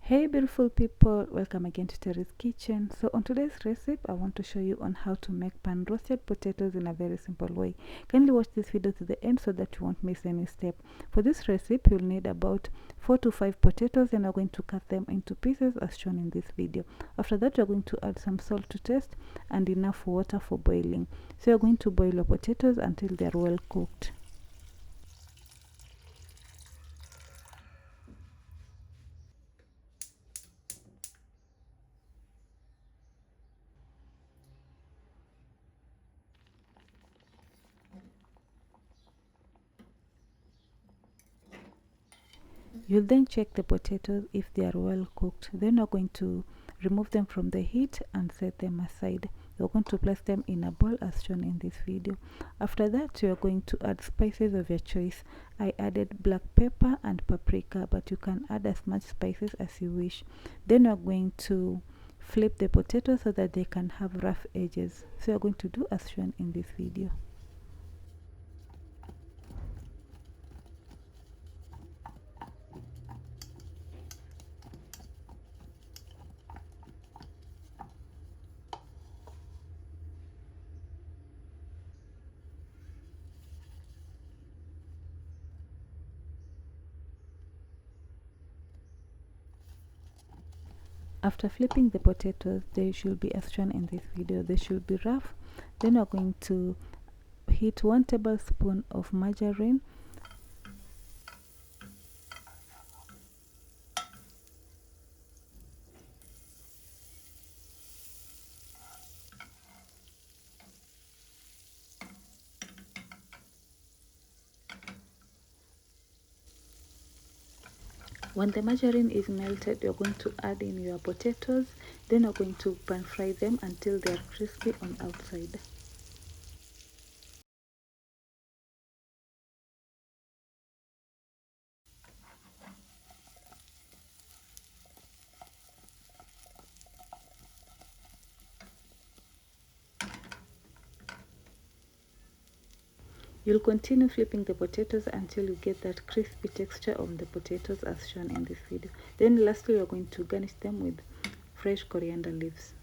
Hey beautiful people, welcome again to Terry's Kitchen. So on today's recipe I want to show you on how to make pan roasted potatoes in a very simple way. Kindly watch this video to the end so that you won't miss any step. For this recipe you'll need about 4 to 5 potatoes, and I'm going to cut them into pieces as shown in this video. After that you're going to add some salt to taste and enough water for boiling. So you're going to boil your potatoes until they're well cooked. You'll then check the potatoes if they are well cooked. Then you're going to remove them from the heat and set them aside. You're going to place them in a bowl as shown in this video. After that you're going to add spices of your choice. I added black pepper and paprika, but you can add as much spices as you wish. Then you're going to flip the potatoes so that they can have rough edges. So you're going to do as shown in this video. After flipping the potatoes, they should be as shown in this video. They should be rough. Then we're going to heat 1 tablespoon of margarine. When the margarine is melted, you're going to add in your potatoes. Then you're going to pan fry them until they are crispy on outside. You'll continue flipping the potatoes until you get that crispy texture of the potatoes as shown in this video. Then lastly, you're going to garnish them with fresh coriander leaves.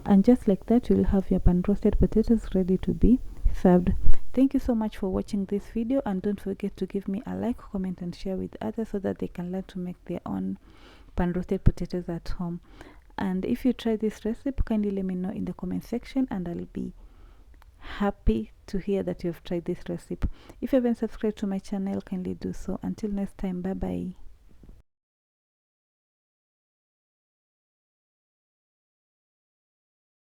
And just like that, you'll have your pan roasted potatoes ready to be served. Thank you so much for watching this video, and don't forget to give me a like, comment and share with others so that they can learn to make their own pan roasted potatoes at home. And if you try this recipe, kindly let me know in the comment section, and I'll be happy to hear that you have tried this recipe. If you haven't subscribed to my channel, kindly do so. Until next time, bye bye.